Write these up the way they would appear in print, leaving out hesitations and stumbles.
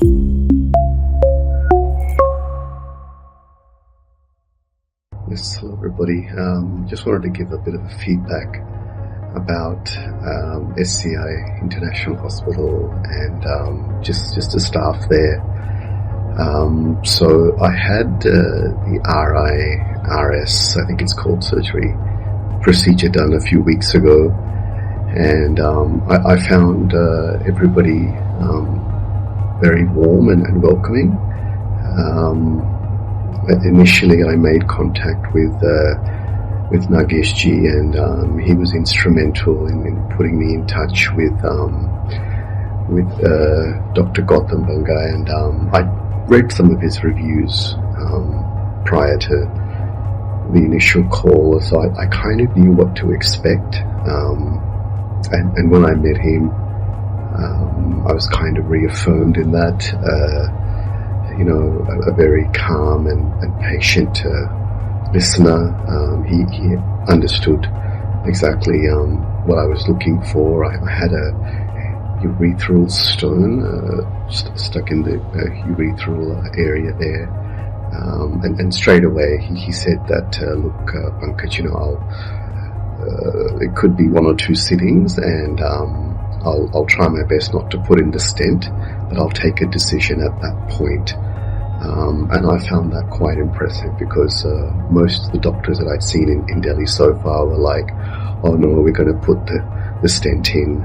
Yes, hello everybody. Just wanted to give a bit of feedback about SCI International Hospital and just the staff there. So I had the RIRS, I think it's called, surgery procedure done a few weeks ago, and I found everybody very warm and welcoming. Initially, I made contact with Nagesh Ji, and he was instrumental in putting me in touch with Dr. Gautam Banga, and I read some of his reviews prior to the initial call, so I kind of knew what to expect. And when I met him, I was kind of reaffirmed in that. A very calm and patient listener. He understood exactly what I was looking for. I had a urethral stone stuck in the urethral area there, and straight away he said that, look, Pankaj, it could be 1 or 2 sittings, and I'll try my best not to put in the stent, but I'll take a decision at that point. And I found that quite impressive, because most of the doctors that I'd seen in Delhi so far were like, oh no, we're going to put the stent in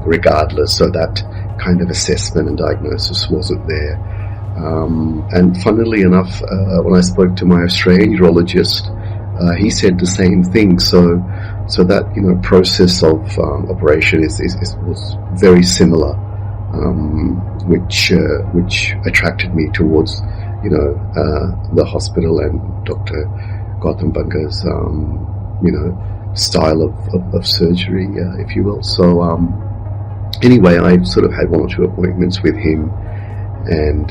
regardless. So that kind of assessment and diagnosis wasn't there. And funnily enough, when I spoke to my Australian urologist, he said the same thing. So that process of operation was very similar, which attracted me towards the hospital and Dr. Gautam Banga's style of surgery, if you will. So anyway, I sort of had 1 or 2 appointments with him, and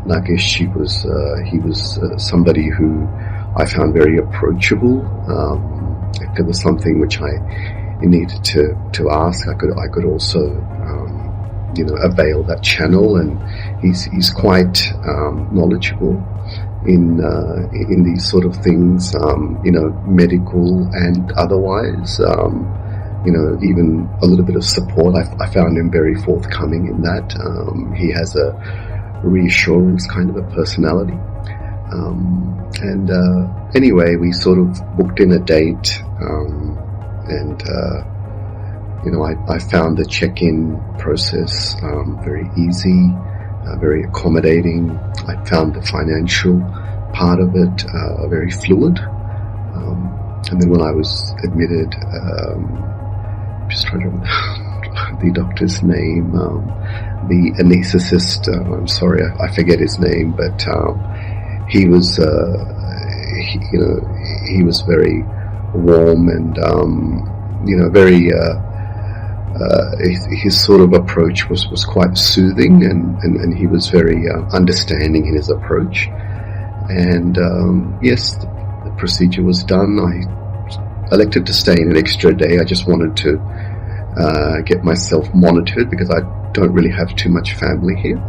Nagesh, he was somebody who I found very approachable. If there was something which I needed to ask, I could also avail that channel, and he's quite knowledgeable in these sort of things, medical and otherwise. Even a little bit of support. I found him very forthcoming in that. He has a reassurance kind of a personality. Anyway, we sort of booked in a date, and I found the check-in process very easy, very accommodating. I found the financial part of it very fluid. And then when I was admitted, just trying to remember the doctor's name, the anaesthetist, I'm sorry, I forget his name, but he was, he was very warm and, very, his sort of approach was quite soothing, and he was very understanding in his approach. And yes, the procedure was done. I elected to stay in an extra day. I just wanted to get myself monitored, because I don't really have too much family here,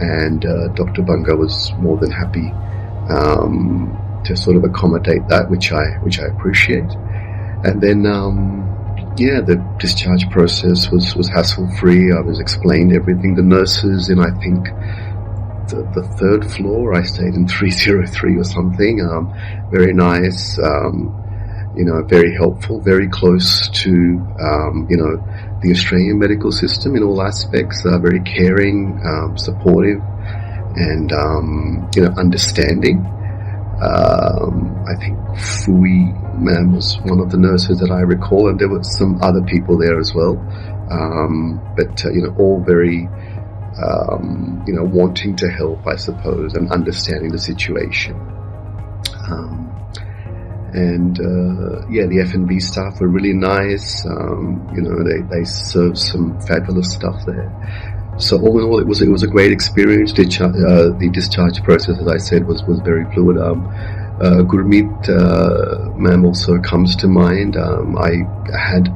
and Dr. Banga was more than happy to sort of accommodate that, which I appreciate. And then the discharge process was hassle-free. I was explained everything. The nurses in, I think, the 3rd floor, I stayed in 303 or something, very nice, very helpful, very close to the Australian medical system in all aspects, very caring, supportive, and understanding. I think Fui Ma'am was one of the nurses that I recall, and there were some other people there as well, but all very wanting to help, I suppose, and understanding the situation. The F&B staff were really nice. They served some fabulous stuff there. So all in all, it was a great experience. The discharge process, as I said, was very fluid. Gurmeet ma'am also comes to mind. I had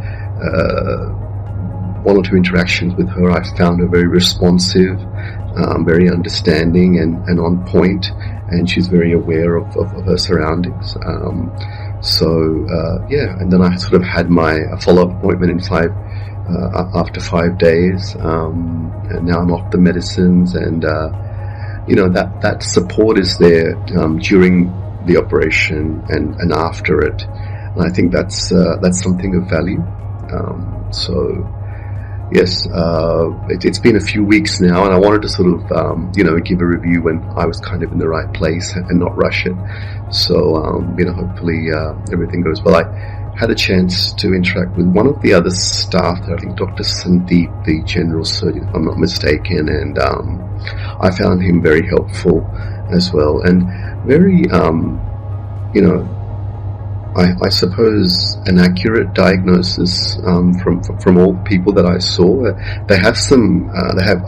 one or two interactions with her, I found her very responsive, very understanding and on point, and she's very aware of her surroundings. And then I sort of had my follow-up appointment after 5 days, and now I'm off the medicines, and that support is there during the operation and after it, and I think that's something of value. Yes, it's been a few weeks now, and I wanted to sort of, give a review when I was kind of in the right place and not rush it. So, hopefully everything goes well. I had a chance to interact with one of the other staff there, I think Dr. Sandeep, the general surgeon, if I'm not mistaken, and I found him very helpful as well, and very, I suppose an accurate diagnosis from all the people that I saw. They have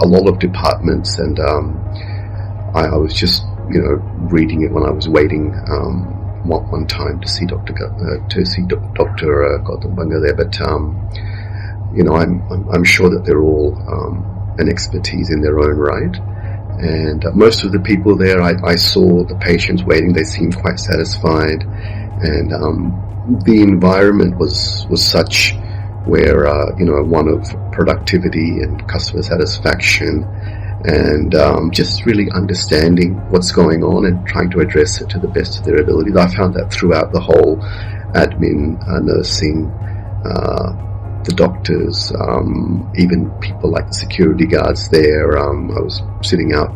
a lot of departments, and I was just reading it when I was waiting one time to see Dr. Gautam Banga there. But I'm sure that they're all an expertise in their own right. And most of the people there, I saw the patients waiting. They seemed quite satisfied. And the environment was such where one of productivity and customer satisfaction, and just really understanding what's going on and trying to address it to the best of their abilities. I found that throughout the whole admin, nursing, the doctors, even people like the security guards there. I was sitting out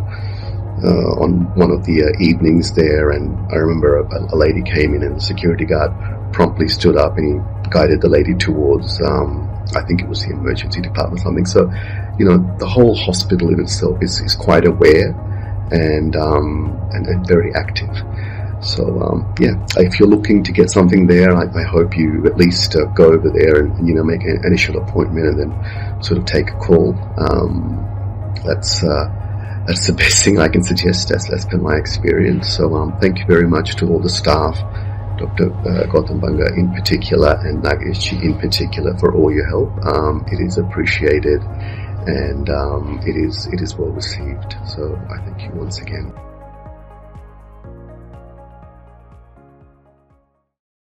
on one of the evenings there, and I remember a lady came in, and the security guard promptly stood up and he guided the lady towards, I think it was the emergency department or something. So, the whole hospital in itself is quite aware and very active. So, if you're looking to get something there, I hope you at least go over there and make an initial appointment and then sort of take a call. That's the best thing I can suggest. That's been my experience. So thank you very much to all the staff, Dr. Gautam Banga in particular, and Nageshji in particular, for all your help. It is appreciated, and it is well received. So I thank you once again.